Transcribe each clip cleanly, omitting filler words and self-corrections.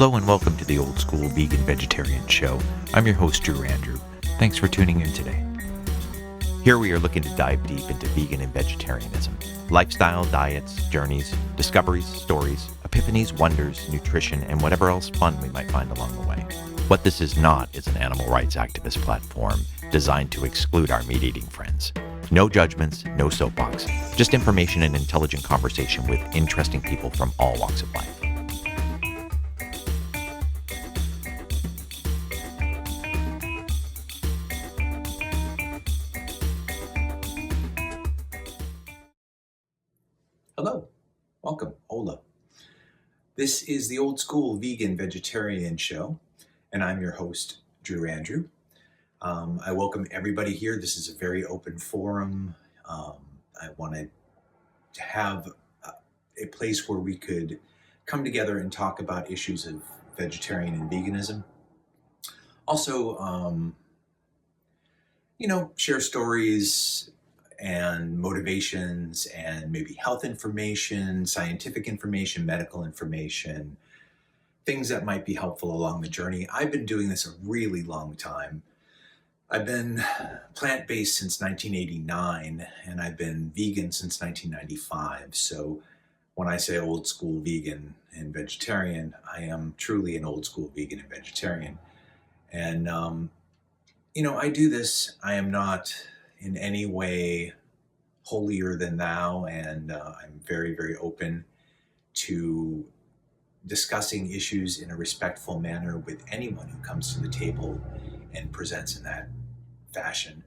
Hello and welcome to the Old School Vegan Vegetarian Show. I'm your host, Drew Andrew. Thanks for tuning in today. Here we are looking to dive deep into vegan and vegetarianism, lifestyle, diets, journeys, discoveries, stories, epiphanies, wonders, nutrition, and whatever else fun we might find along the way. What this is not is an animal rights activist platform designed to exclude our meat-eating friends. No judgments, no soapbox, just information and intelligent conversation with interesting people from all walks of life. Hello, welcome, Ola. This is the Old School Vegan Vegetarian Show, and I'm your host, Drew Andrew. I welcome everybody here. This is a very open forum. I wanted to have a place where we could come together and talk about issues of vegetarian and veganism. Also, share stories and motivations and maybe health information, scientific information, medical information, things that might be helpful along the journey. I've been doing this a really long time. I've been plant-based since 1989, and I've been vegan since 1995. So when I say old school vegan and vegetarian, I am truly an old school vegan and vegetarian. And, I do this. I am not in any way holier than thou, and I'm very, very open to discussing issues in a respectful manner with anyone who comes to the table and presents in that fashion.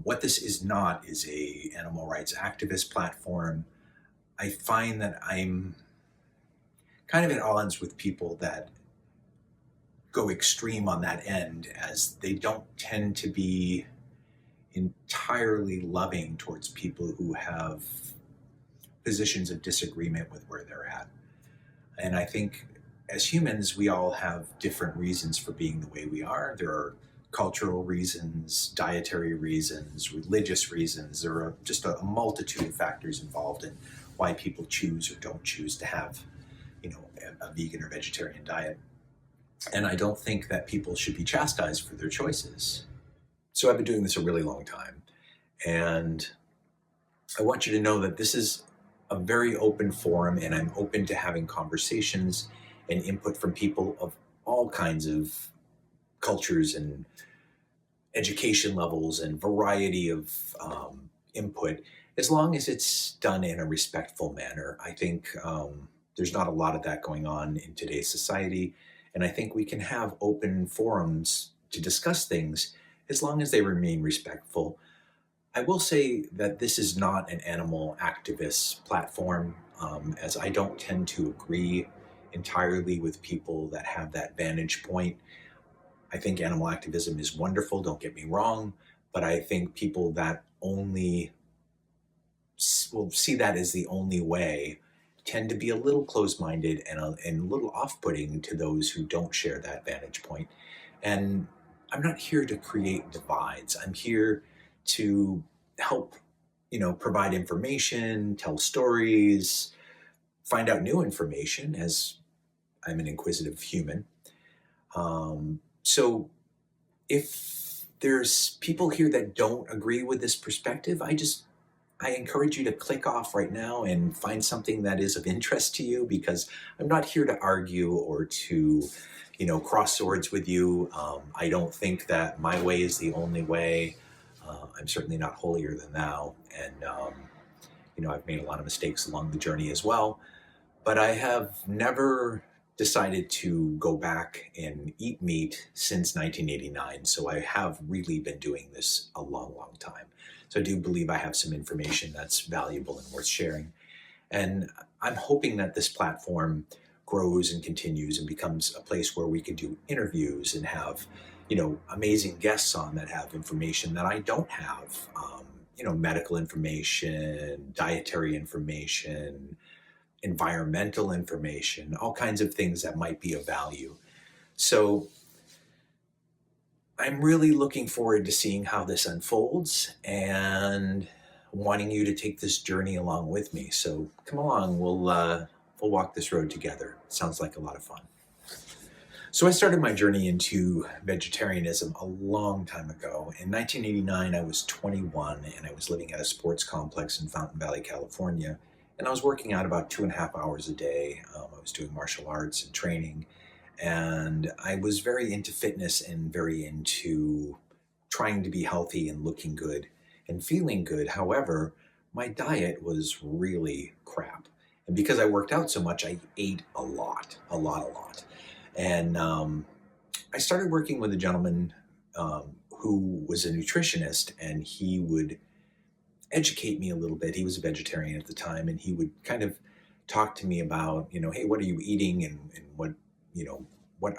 What this is not is a animal rights activist platform. I find that I'm kind of at odds with people that go extreme on that end, as they don't tend to be entirely loving towards people who have positions of disagreement with where they're at. And I think as humans, we all have different reasons for being the way we are. There are cultural reasons, dietary reasons, religious reasons. There are just a multitude of factors involved in why people choose or don't choose to have, a vegan or vegetarian diet. And I don't think that people should be chastised for their choices. So I've been doing this a really long time. And I want you to know that this is a very open forum, and I'm open to having conversations and input from people of all kinds of cultures and education levels and variety of input, as long as it's done in a respectful manner. I think there's not a lot of that going on in today's society. And I think we can have open forums to discuss things as long as they remain respectful. I will say that this is not an animal activist platform, as I don't tend to agree entirely with people that have that vantage point. I think animal activism is wonderful, don't get me wrong, but I think people that only will see that as the only way tend to be a little closed-minded and a little off-putting to those who don't share that vantage point. And I'm not here to create divides. I'm here to help, provide information, tell stories, find out new information, as I'm an inquisitive human. So if there's people here that don't agree with this perspective, I encourage you to click off right now and find something that is of interest to you, because I'm not here to argue or to, cross swords with you. I don't think that my way is the only way. I'm certainly not holier than thou. And, I've made a lot of mistakes along the journey as well. But I have never decided to go back and eat meat since 1989. So I have really been doing this a long, long time. So I do believe I have some information that's valuable and worth sharing. And I'm hoping that this platform grows and continues and becomes a place where we can do interviews and have, amazing guests on that have information that I don't have, medical information, dietary information, environmental information, all kinds of things that might be of value. So I'm really looking forward to seeing how this unfolds and wanting you to take this journey along with me. So come along, we'll walk this road together. Sounds like a lot of fun. So I started my journey into vegetarianism a long time ago. In 1989, I was 21 and I was living at a sports complex in Fountain Valley, California. And I was working out about 2.5 hours a day. I was doing martial arts and training. And I was very into fitness and very into trying to be healthy and looking good and feeling good. However, my diet was really crap. And because I worked out so much, I ate a lot, a lot, a lot. And I started working with a gentleman who was a nutritionist, and he would educate me a little bit. He was a vegetarian at the time, and he would kind of talk to me about, hey, what are you eating, and what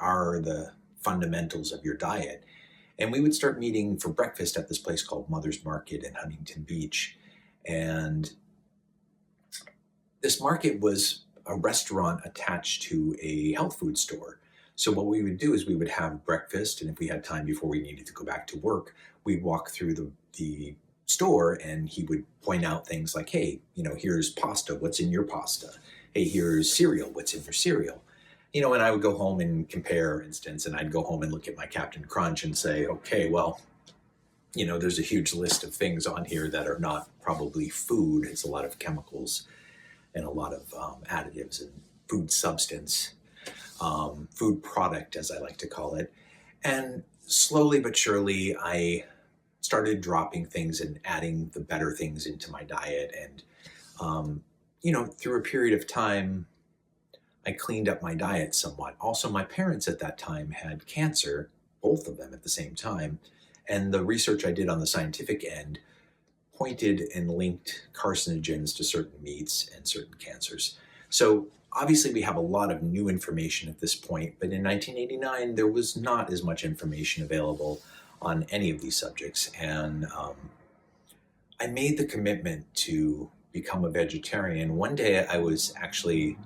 are the fundamentals of your diet? And we would start meeting for breakfast at this place called Mother's Market in Huntington Beach. And this market was a restaurant attached to a health food store. So what we would do is we would have breakfast, and if we had time before we needed to go back to work, we'd walk through the store, and he would point out things like, hey, here's pasta, what's in your pasta? Hey, here's cereal, what's in your cereal? And I would go home and compare, instance, and I'd go home and look at my Captain Crunch and say, okay, well, there's a huge list of things on here that are not probably food. It's a lot of chemicals and a lot of additives and food substance, food product, as I like to call it. And slowly but surely, I started dropping things and adding the better things into my diet. And, through a period of time, I cleaned up my diet somewhat. Also, my parents at that time had cancer, both of them at the same time. And the research I did on the scientific end pointed and linked carcinogens to certain meats and certain cancers. So obviously we have a lot of new information at this point, but in 1989, there was not as much information available on any of these subjects. And I made the commitment to become a vegetarian. One day I was actually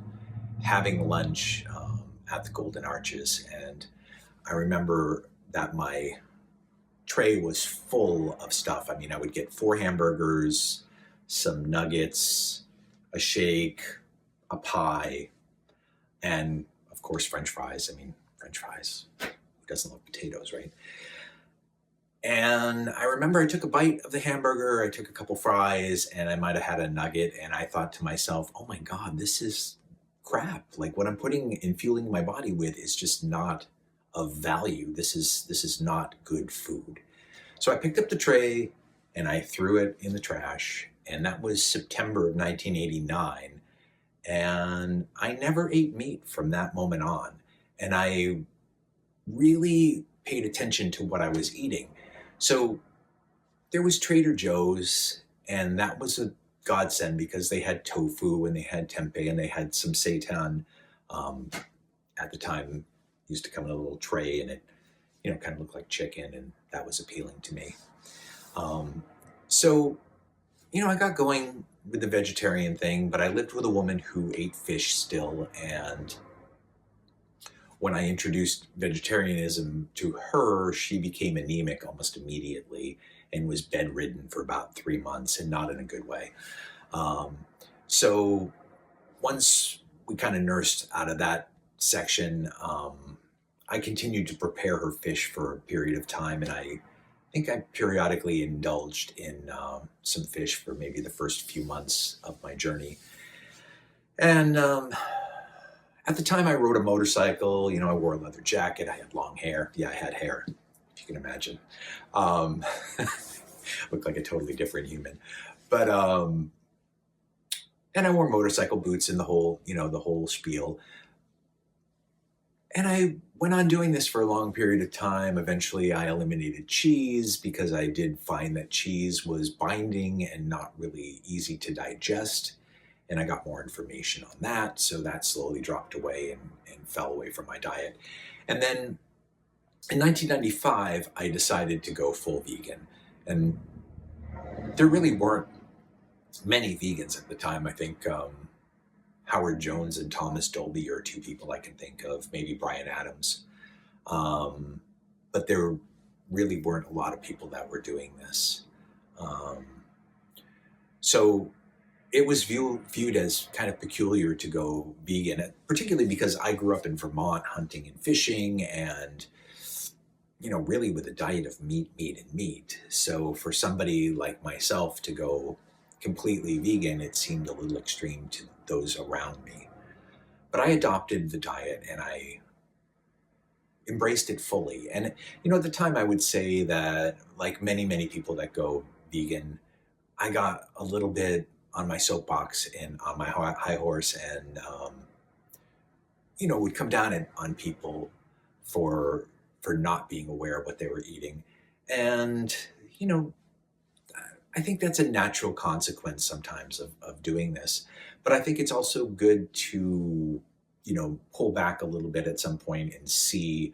having lunch at the Golden Arches, and I remember that my tray was full of stuff. I mean, I would get 4 hamburgers, some nuggets, a shake, a pie, and of course, French fries. I mean, French fries, who doesn't love potatoes, right? And I remember I took a bite of the hamburger, I took a couple fries, and I might have had a nugget, and I thought to myself, oh my God, this is crap. Like, what I'm putting and fueling my body with is just not of value. This is not good food. So I picked up the tray and I threw it in the trash. And that was September of 1989. And I never ate meat from that moment on. And I really paid attention to what I was eating. So there was Trader Joe's, and that was a godsend because they had tofu and they had tempeh and they had some seitan. At the time, it used to come in a little tray, and it, kind of looked like chicken, and that was appealing to me. So, I got going with the vegetarian thing, but I lived with a woman who ate fish still, and when I introduced vegetarianism to her, she became anemic almost immediately and was bedridden for about 3 months, and not in a good way. So once we kind of nursed out of that section, I continued to prepare her fish for a period of time, and I think I periodically indulged in some fish for maybe the first few months of my journey. And at the time, I rode a motorcycle. I wore a leather jacket. I had long hair. Yeah, I had hair, if you can imagine. Looked like a totally different human. But and I wore motorcycle boots and the whole spiel. And I went on doing this for a long period of time. Eventually, I eliminated cheese because I did find that cheese was binding and not really easy to digest. And I got more information on that. So that slowly dropped away and fell away from my diet. And then in 1995, I decided to go full vegan. And there really weren't many vegans at the time. I think Howard Jones and Thomas Dolby are 2 people I can think of, maybe Bryan Adams. But there really weren't a lot of people that were doing this. So it was viewed as kind of peculiar to go vegan, particularly because I grew up in Vermont hunting and fishing and, really with a diet of meat, meat, and meat. So for somebody like myself to go completely vegan, it seemed a little extreme to those around me. But I adopted the diet and I embraced it fully. And, at the time, I would say that, like many, many people that go vegan, I got a little bit on my soapbox and on my high horse and, would come down on people for not being aware of what they were eating. And, you know, I think that's a natural consequence sometimes of doing this. But I think it's also good to, pull back a little bit at some point and see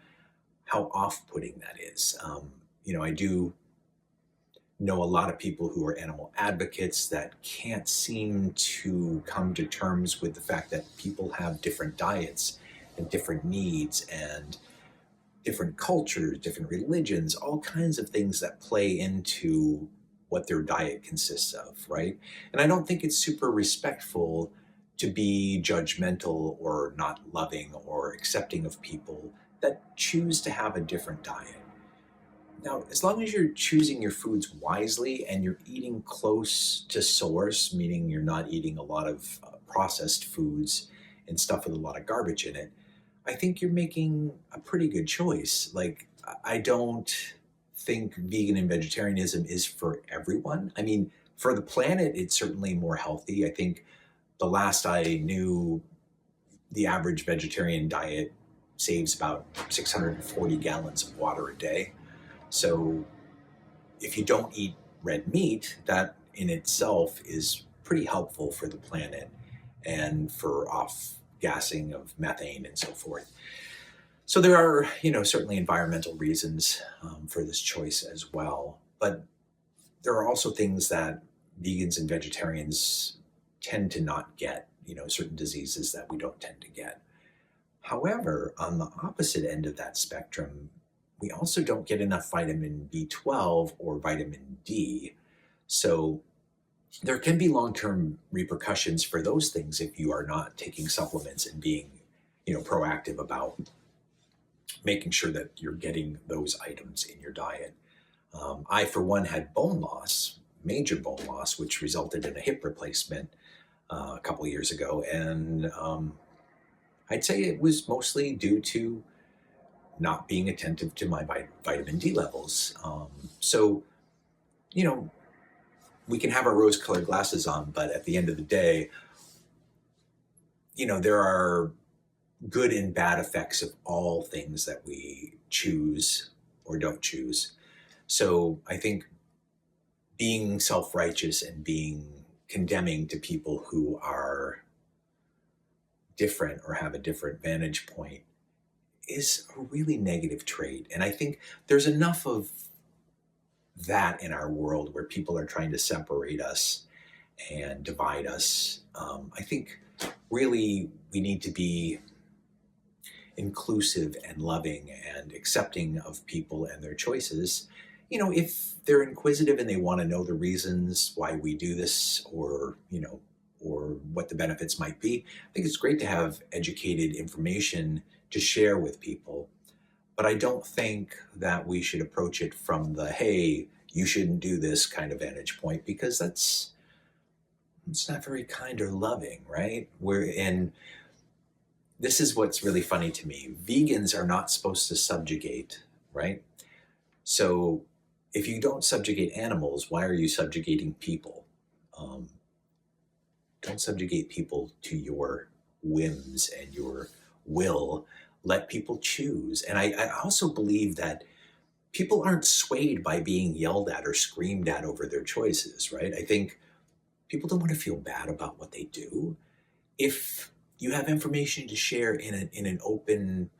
how off-putting that is. I do know a lot of people who are animal advocates that can't seem to come to terms with the fact that people have different diets and different needs and different cultures, different religions, all kinds of things that play into what their diet consists of, right? And I don't think it's super respectful to be judgmental or not loving or accepting of people that choose to have a different diet. Now, as long as you're choosing your foods wisely and you're eating close to source, meaning you're not eating a lot of processed foods and stuff with a lot of garbage in it, I think you're making a pretty good choice. Like, I don't think vegan and vegetarianism is for everyone. I mean, for the planet, it's certainly more healthy. I think the last I knew, the average vegetarian diet saves about 640 gallons of water a day. So if you don't eat red meat, that in itself is pretty helpful for the planet and for off gassing of methane and so forth. So there are, certainly environmental reasons for this choice as well. But there are also things that vegans and vegetarians tend to not get, certain diseases that we don't tend to get. However, on the opposite end of that spectrum, we also don't get enough vitamin B12 or vitamin D. So there can be long-term repercussions for those things if you are not taking supplements and being, proactive about making sure that you're getting those items in your diet. I, for one, had bone loss, major bone loss, which resulted in a hip replacement a couple of years ago. And I'd say it was mostly due to not being attentive to my vitamin D levels. So, we can have our rose-colored glasses on, but at the end of the day, there are good and bad effects of all things that we choose or don't choose. So I think being self-righteous and being condemning to people who are different or have a different vantage point is a really negative trait. And I think there's enough of that in our world where people are trying to separate us and divide us. I think really we need to be inclusive and loving and accepting of people and their choices. If they're inquisitive and they want to know the reasons why we do this or what the benefits might be, I think it's great to have educated information to share with people. But I don't think that we should approach it from the, hey, you shouldn't do this kind of vantage point, because it's not very kind or loving, right? This is what's really funny to me. Vegans are not supposed to subjugate, right? So if you don't subjugate animals, why are you subjugating people? Don't subjugate people to your whims and your will. Let people choose. And I also believe that people aren't swayed by being yelled at or screamed at over their choices, right? I think people don't want to feel bad about what they do. If you have information to share in an open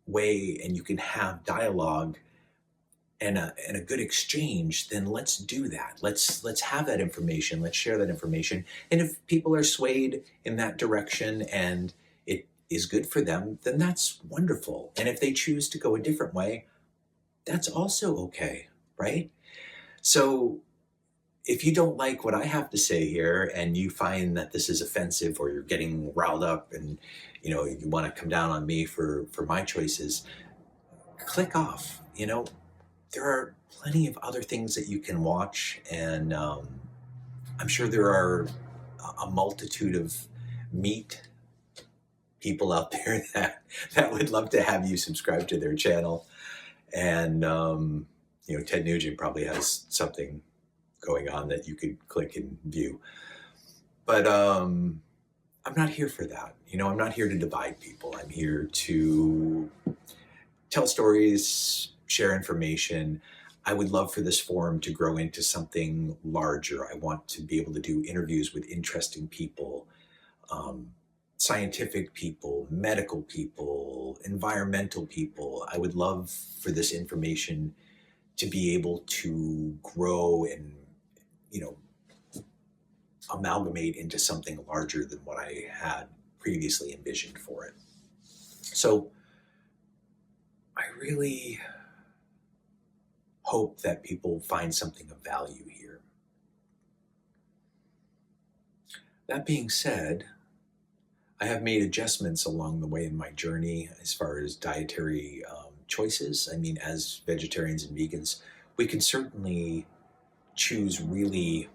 way and you can have dialogue and a good exchange, then let's do that. Let's have that information. Let's share that information. And if people are swayed in that direction and it is good for them, then that's wonderful. And if they choose to go a different way, that's also okay, right? So if you don't like what I have to say here and you find that this is offensive or you're getting riled up and you want to come down on me for my choices, click off. There are plenty of other things that you can watch, and I'm sure there are a multitude of meat people out there that would love to have you subscribe to their channel. And Ted Nugent probably has something going on that you could click and view. But I'm not here for that. I'm not here to divide people. I'm here to tell stories, share information. I would love for this forum to grow into something larger. I want to be able to do interviews with interesting people, scientific people, medical people, environmental people. I would love for this information to be able to grow and, amalgamate into something larger than what I had previously envisioned for it. So I really hope that people find something of value here. That being said, I have made adjustments along the way in my journey as far as dietary choices. I mean, as vegetarians and vegans, we can certainly choose really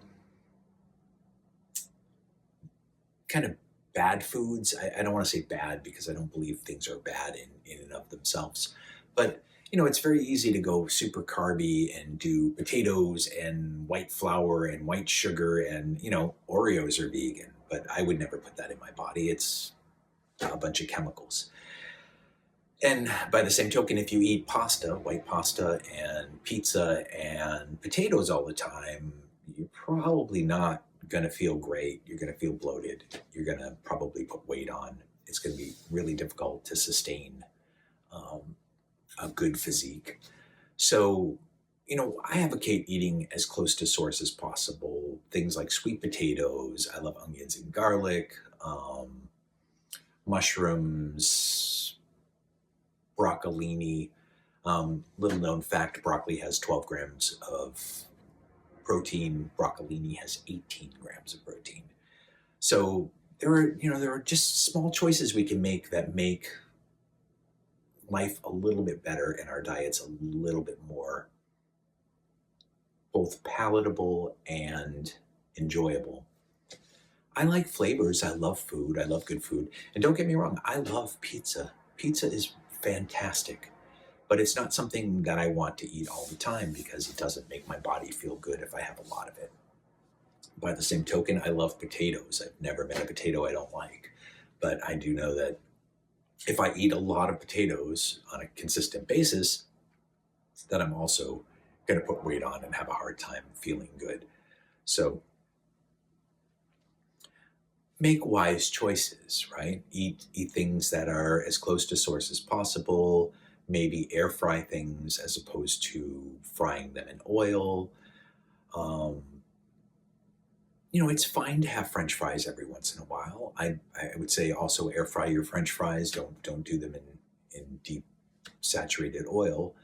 kind of bad foods. I don't want to say bad because I don't believe things are bad in and of themselves. But, it's very easy to go super carby and do potatoes and white flour and white sugar and, Oreos are vegan. But I would never put that in my body. It's a bunch of chemicals. And by the same token, if you eat pasta, white pasta and pizza and potatoes all the time, you're probably not going to feel great. You're going to feel bloated. You're going to probably put weight on. It's going to be really difficult to sustain a good physique. So, I advocate eating as close to source as possible. Things like sweet potatoes. I love onions and garlic, mushrooms, broccolini. Little known fact, broccoli has 12 grams of protein. Broccolini has 18 grams of protein. So there are just small choices we can make that make life a little bit better and our diets a little bit more both palatable and enjoyable. I like flavors. I love food. I love good food. And don't get me wrong, I love pizza. Pizza is fantastic. But it's not something that I want to eat all the time because it doesn't make my body feel good if I have a lot of it. By the same token, I love potatoes. I've never met a potato I don't like. But I do know that if I eat a lot of potatoes on a consistent basis, that I'm also going to put weight on and have a hard time feeling good. So make wise choices, right? Eat things that are as close to source as possible. Maybe air fry things as opposed to frying them in oil. It's fine to have French fries every once in a while. I would say also air fry your French fries. Don't do them in deep saturated oil,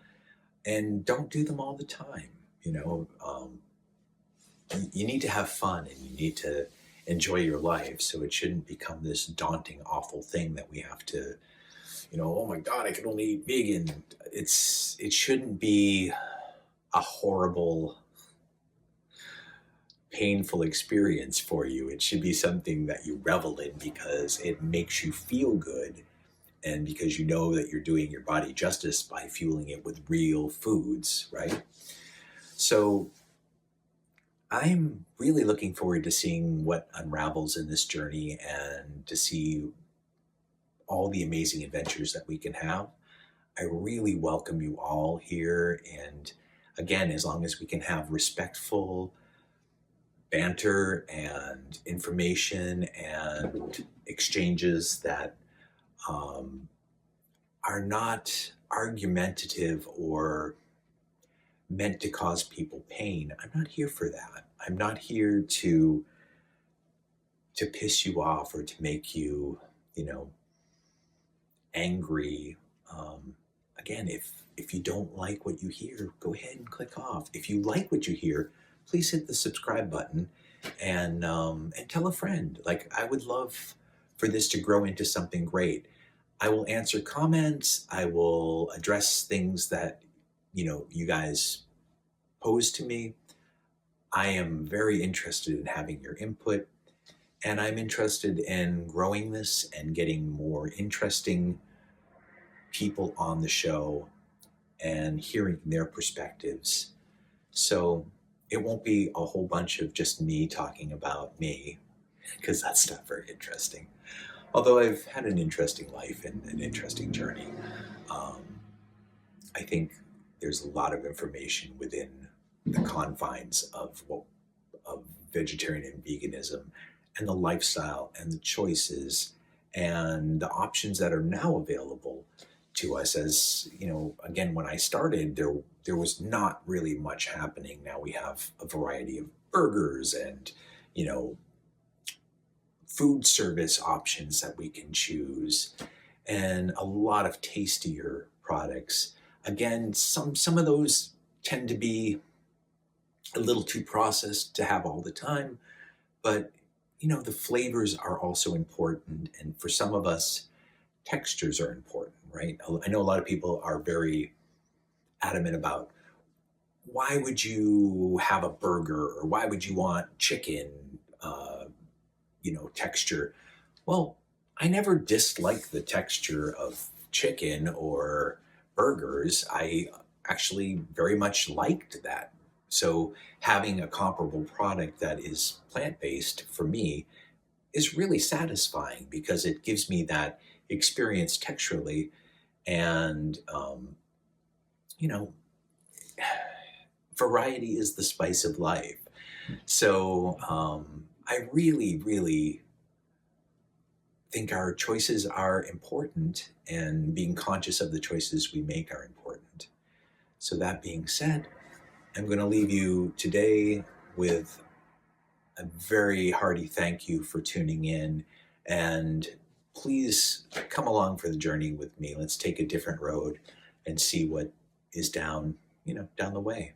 and don't do them all the time. You need to have fun and you need to enjoy your life. So it shouldn't become this daunting, awful thing that we have to, oh my God, I can only eat vegan. It shouldn't be a horrible, painful experience for you. It should be something that you revel in because it makes you feel good and because you know that you're doing your body justice by fueling it with real foods, right? So I'm really looking forward to seeing what unravels in this journey and to see all the amazing adventures that we can have. I really welcome you all here. And again, as long as we can have respectful banter and information and exchanges that are not argumentative or meant to cause people pain, I'm not here for that. I'm not here to piss you off or to make you, angry. Again, if you don't like what you hear, go ahead and click off. If you like what you hear, please hit the subscribe button and tell a friend. Like, I would love for this to grow into something great. I will answer comments. I will address things that, you guys pose to me. I am very interested in having your input, and I'm interested in growing this and getting more interesting people on the show and hearing their perspectives. So it won't be a whole bunch of just me talking about me, because that's not very interesting. Although I've had an interesting life and an interesting journey, I think there's a lot of information within the confines of vegetarian and veganism, and the lifestyle and the choices and the options that are now available to us. As again, when I started, there was not really much happening. Now we have a variety of burgers and food service options that we can choose, and a lot of tastier products. Again, some of those tend to be a little too processed to have all the time, but the flavors are also important, and for some of us, textures are important, right? I know a lot of people are very adamant about, why would you have a burger, or why would you want chicken texture? Well, I never disliked the texture of chicken or burgers. I actually very much liked that. So having a comparable product that is plant-based, for me, is really satisfying, because it gives me that experience texturally. And variety is the spice of life. So I really, really think our choices are important, and being conscious of the choices we make are important. So that being said, I'm going to leave you today with a very hearty thank you for tuning in, and please come along for the journey with me. Let's take a different road and see what is down the way.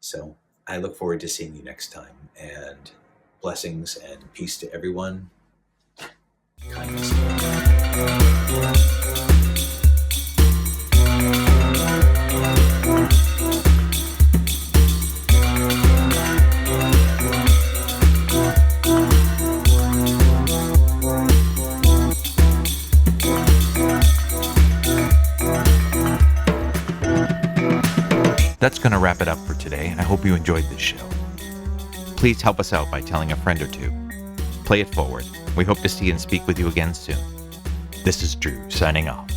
So I look forward to seeing you next time, and blessings and peace to everyone. Kindness. That's going to wrap it up for today. I hope you enjoyed this show. Please help us out by telling a friend or two. Play it forward. We hope to see and speak with you again soon. This is Drew, signing off.